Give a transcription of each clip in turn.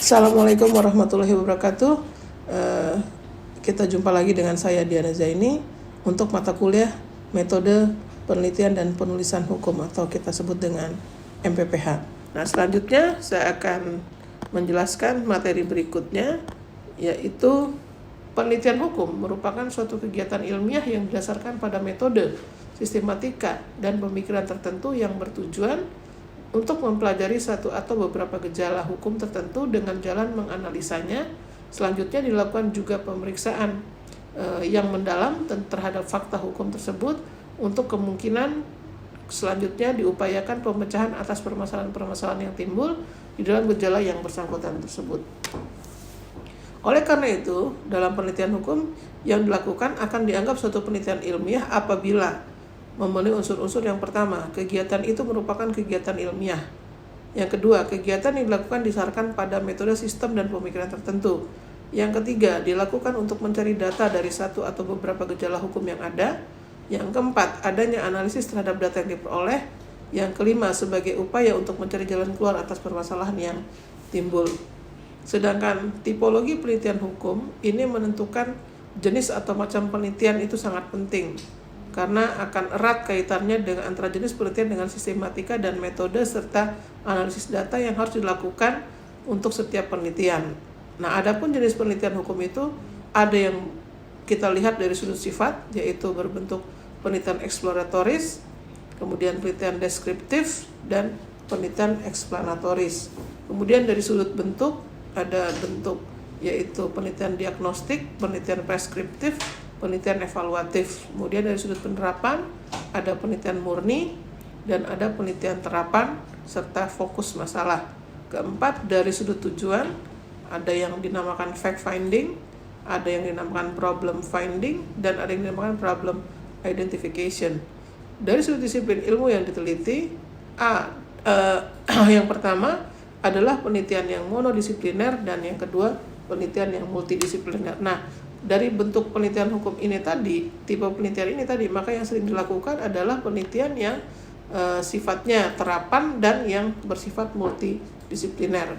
Assalamualaikum warahmatullahi wabarakatuh. Kita jumpa lagi dengan saya Diana Zaini untuk mata kuliah metode penelitian dan penulisan hukum atau kita sebut dengan MPPH. Nah, selanjutnya saya akan menjelaskan materi berikutnya, yaitu penelitian hukum merupakan suatu kegiatan ilmiah yang didasarkan pada metode, sistematika, dan pemikiran tertentu yang bertujuan untuk mempelajari satu atau beberapa gejala hukum tertentu dengan jalan menganalisanya. Selanjutnya dilakukan juga pemeriksaan yang mendalam terhadap fakta hukum tersebut untuk kemungkinan selanjutnya diupayakan pemecahan atas permasalahan-permasalahan yang timbul di dalam gejala yang bersangkutan tersebut. Oleh karena itu, dalam penelitian hukum yang dilakukan akan dianggap suatu penelitian ilmiah apabila memenuhi unsur-unsur. Yang pertama, kegiatan itu merupakan kegiatan ilmiah. Yang kedua, kegiatan yang dilakukan didasarkan pada metode, sistem, dan pemikiran tertentu. Yang ketiga, dilakukan untuk mencari data dari satu atau beberapa gejala hukum yang ada. Yang keempat, adanya analisis terhadap data yang diperoleh. Yang kelima, sebagai upaya untuk mencari jalan keluar atas permasalahan yang timbul. Sedangkan tipologi penelitian hukum ini menentukan jenis atau macam penelitian itu sangat penting, karena akan erat kaitannya dengan antara jenis penelitian dengan sistematika dan metode serta analisis data yang harus dilakukan untuk setiap penelitian. Nah, adapun jenis penelitian hukum itu ada yang kita lihat dari sudut sifat, yaitu berbentuk penelitian eksploratoris, kemudian penelitian deskriptif, dan penelitian eksplanatoris. Kemudian dari sudut bentuk ada bentuk yaitu penelitian diagnostik, penelitian preskriptif, penelitian evaluatif. Kemudian dari sudut penerapan ada penelitian murni dan ada penelitian terapan serta fokus masalah. Keempat, dari sudut tujuan ada yang dinamakan fact finding, ada yang dinamakan problem finding, dan ada yang dinamakan problem identification. Dari sudut disiplin ilmu yang diteliti, yang pertama adalah penelitian yang monodisipliner dan yang kedua penelitian yang multidisipliner. Nah, dari bentuk penelitian hukum ini tadi, tipe penelitian ini tadi, maka yang sering dilakukan adalah penelitian yang sifatnya terapan dan yang bersifat multidisipliner.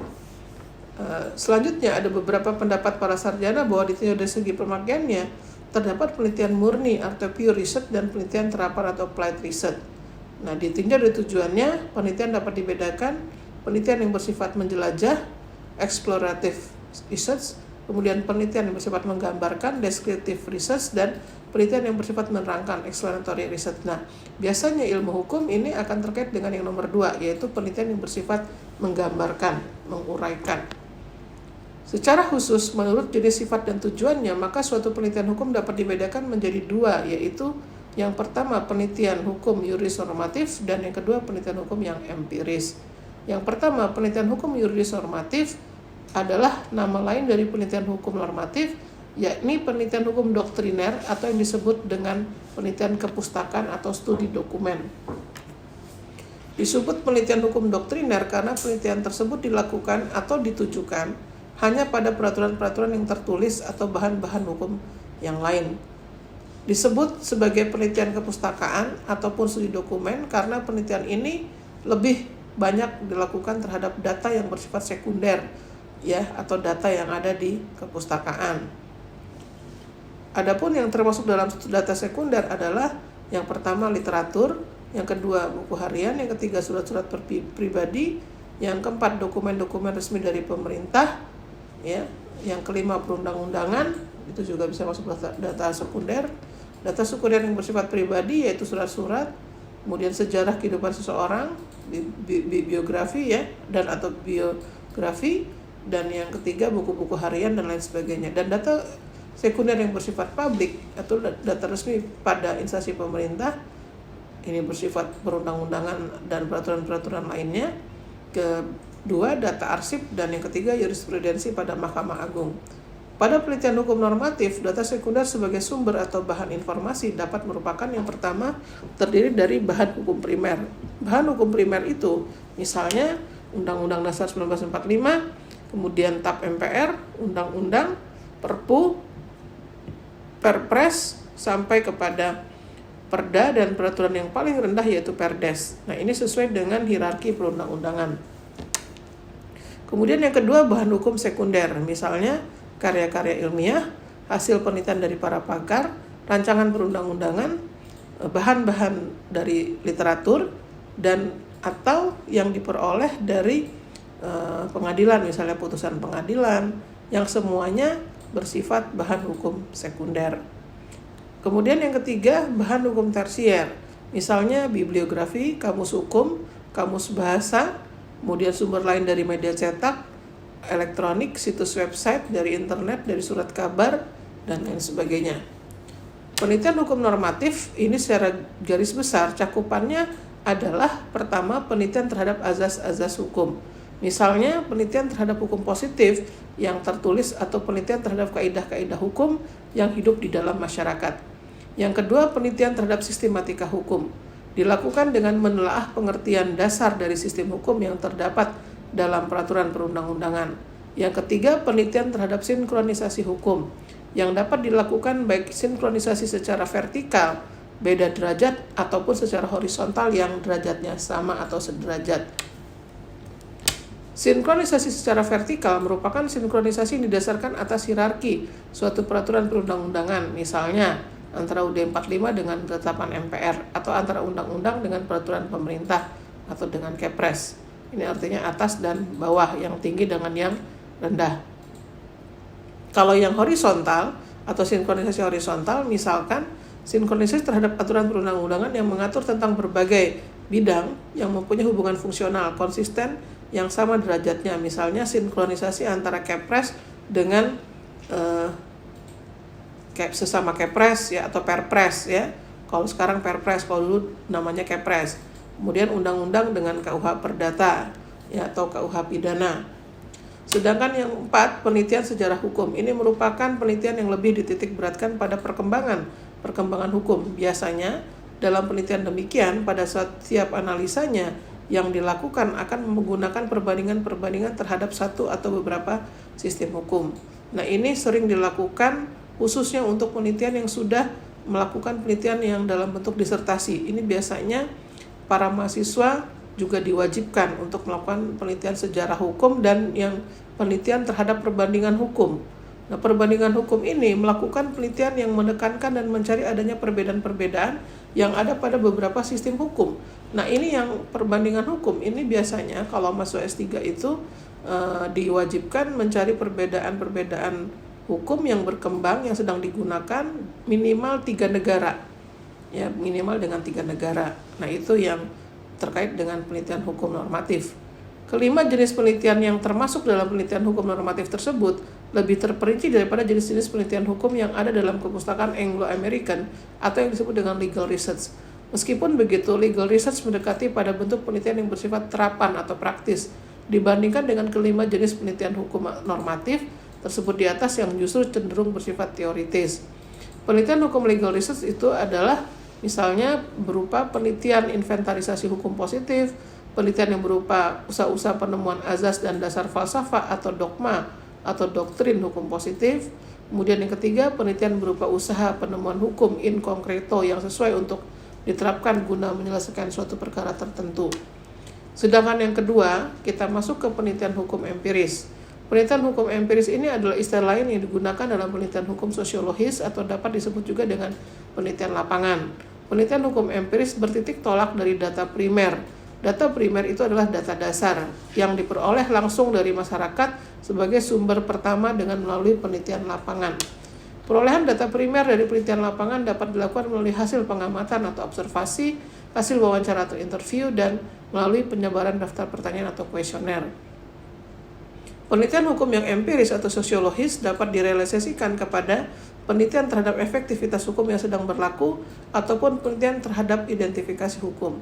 Selanjutnya ada beberapa pendapat para sarjana bahwa dari segi pemakaiannya terdapat penelitian murni atau pure research dan penelitian terapan atau applied research. Nah, ditinjau dari tujuannya, penelitian dapat dibedakan penelitian yang bersifat menjelajah, explorative research, kemudian penelitian yang bersifat menggambarkan, descriptive research, dan penelitian yang bersifat menerangkan, explanatory research. Nah, biasanya ilmu hukum ini akan terkait dengan yang nomor 2, yaitu penelitian yang bersifat menggambarkan, menguraikan. Secara khusus, menurut jenis sifat dan tujuannya, maka suatu penelitian hukum dapat dibedakan menjadi 2, yaitu yang pertama penelitian hukum yuridis normatif dan yang kedua penelitian hukum yang empiris. Yang pertama, penelitian hukum yuridis normatif adalah nama lain dari penelitian hukum normatif, yakni penelitian hukum doktriner atau yang disebut dengan penelitian kepustakaan atau studi dokumen. Disebut penelitian hukum doktriner karena penelitian tersebut dilakukan atau ditujukan hanya pada peraturan-peraturan yang tertulis atau bahan-bahan hukum yang lain. Disebut sebagai penelitian kepustakaan ataupun studi dokumen karena penelitian ini lebih banyak dilakukan terhadap data yang bersifat sekunder, atau data yang ada di kepustakaan. Adapun yang termasuk dalam data sekunder adalah yang pertama literatur, yang kedua buku harian, yang ketiga surat-surat pribadi, yang keempat dokumen-dokumen resmi dari pemerintah, yang kelima perundang-undangan, itu juga bisa masuk data sekunder. Data sekunder yang bersifat pribadi yaitu surat-surat, kemudian sejarah kehidupan seseorang, biografi dan atau biografi, dan yang ketiga buku-buku harian dan lain sebagainya. Dan data sekunder yang bersifat publik atau data resmi pada instansi pemerintah, ini bersifat perundang-undangan dan peraturan-peraturan lainnya. Kedua, data arsip, dan yang ketiga jurisprudensi pada Mahkamah Agung. Pada penelitian hukum normatif, data sekunder sebagai sumber atau bahan informasi dapat merupakan yang pertama terdiri dari bahan hukum primer. Bahan hukum primer itu misalnya Undang-Undang Dasar 1945, kemudian TAP MPR, Undang-Undang, Perpu, Perpres, sampai kepada Perda dan peraturan yang paling rendah yaitu Perdes. Nah, ini sesuai dengan hierarki perundang-undangan. Kemudian yang kedua, bahan hukum sekunder, misalnya karya-karya ilmiah, hasil penelitian dari para pakar, rancangan perundang-undangan, bahan-bahan dari literatur, dan atau yang diperoleh dari pengadilan, misalnya putusan pengadilan, yang semuanya bersifat bahan hukum sekunder. Kemudian yang ketiga, bahan hukum tersier, misalnya bibliografi, kamus hukum, kamus bahasa, kemudian sumber lain dari media cetak, elektronik, situs website, dari internet, dari surat kabar, dan lain sebagainya. Penelitian hukum normatif ini secara garis besar cakupannya adalah pertama, penelitian terhadap azas-azas hukum. Misalnya penelitian terhadap hukum positif yang tertulis atau penelitian terhadap kaidah-kaidah hukum yang hidup di dalam masyarakat. Yang kedua, penelitian terhadap sistematika hukum. Dilakukan dengan menelaah pengertian dasar dari sistem hukum yang terdapat dalam peraturan perundang-undangan. Yang ketiga, penelitian terhadap sinkronisasi hukum yang dapat dilakukan baik sinkronisasi secara vertikal, beda derajat, ataupun secara horizontal yang derajatnya sama atau sederajat. Sinkronisasi secara vertikal merupakan sinkronisasi yang didasarkan atas hierarki suatu peraturan perundang-undangan, misalnya antara UUD 45 dengan ketetapan MPR, atau antara undang-undang dengan peraturan pemerintah atau dengan Kepres. Ini artinya atas dan bawah, yang tinggi dengan yang rendah. Kalau yang horizontal atau sinkronisasi horizontal, misalkan sinkronisasi terhadap aturan perundang-undangan yang mengatur tentang berbagai bidang yang mempunyai hubungan fungsional konsisten yang sama derajatnya, misalnya sinkronisasi antara Kepres dengan sesama Kepres ya, atau Perpres ya. Kalau sekarang Perpres, kalau dulu namanya Kepres. Kemudian undang-undang dengan KUH Perdata ya, atau KUH Pidana. Sedangkan yang 4, penelitian sejarah hukum. Ini merupakan penelitian yang lebih dititik beratkan pada perkembangan hukum. Biasanya dalam penelitian demikian, pada setiap analisanya yang dilakukan akan menggunakan perbandingan-perbandingan terhadap satu atau beberapa sistem hukum. Nah, ini sering dilakukan khususnya untuk penelitian yang sudah melakukan penelitian yang dalam bentuk disertasi. Ini biasanya para mahasiswa juga diwajibkan untuk melakukan penelitian sejarah hukum dan yang penelitian terhadap perbandingan hukum. Nah, perbandingan hukum ini melakukan penelitian yang menekankan dan mencari adanya perbedaan-perbedaan yang ada pada beberapa sistem hukum. Nah, ini yang perbandingan hukum ini biasanya kalau masuk S3 itu diwajibkan mencari perbedaan-perbedaan hukum yang berkembang yang sedang digunakan minimal 3 negara. Ya, minimal dengan 3 negara. Nah, itu yang terkait dengan penelitian hukum normatif. Kelima, jenis penelitian yang termasuk dalam penelitian hukum normatif tersebut lebih terperinci daripada jenis-jenis penelitian hukum yang ada dalam kepustakaan Anglo-American atau yang disebut dengan legal research. Meskipun begitu, legal research mendekati pada bentuk penelitian yang bersifat terapan atau praktis dibandingkan dengan kelima jenis penelitian hukum normatif tersebut di atas yang justru cenderung bersifat teoritis. Penelitian hukum legal research itu adalah misalnya berupa penelitian inventarisasi hukum positif, penelitian yang berupa usaha-usaha penemuan azas dan dasar falsafah atau dogma atau doktrin hukum positif. Kemudian yang ketiga, penelitian berupa usaha penemuan hukum in concreto yang sesuai untuk diterapkan guna menyelesaikan suatu perkara tertentu. Sedangkan yang kedua, kita masuk ke penelitian hukum empiris. Penelitian hukum empiris ini adalah istilah lain yang digunakan dalam penelitian hukum sosiologis atau dapat disebut juga dengan penelitian lapangan. Penelitian hukum empiris bertitik tolak dari data primer. Data primer itu adalah data dasar yang diperoleh langsung dari masyarakat sebagai sumber pertama dengan melalui penelitian lapangan. Perolehan data primer dari penelitian lapangan dapat dilakukan melalui hasil pengamatan atau observasi, hasil wawancara atau interview, dan melalui penyebaran daftar pertanyaan atau kuesioner. Penelitian hukum yang empiris atau sosiologis dapat direalisasikan kepada penelitian terhadap efektivitas hukum yang sedang berlaku ataupun penelitian terhadap identifikasi hukum.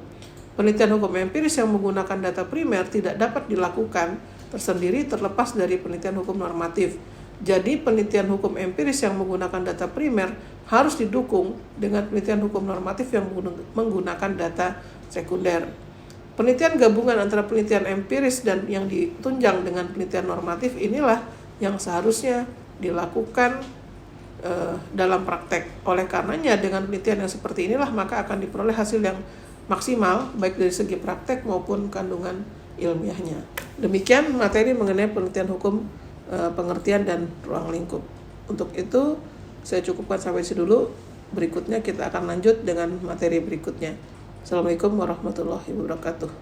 Penelitian hukum empiris yang menggunakan data primer tidak dapat dilakukan tersendiri terlepas dari penelitian hukum normatif. Jadi penelitian hukum empiris yang menggunakan data primer harus didukung dengan penelitian hukum normatif yang menggunakan data sekunder. Penelitian gabungan antara penelitian empiris dan yang ditunjang dengan penelitian normatif inilah yang seharusnya dilakukan dalam praktek. Oleh karenanya dengan penelitian yang seperti inilah maka akan diperoleh hasil yang maksimal baik dari segi praktek maupun kandungan ilmiahnya. Demikian materi mengenai penelitian hukum, pengertian dan ruang lingkup. Untuk itu saya cukupkan sampai sini dulu. Berikutnya kita akan lanjut dengan materi berikutnya. Assalamualaikum warahmatullahi wabarakatuh.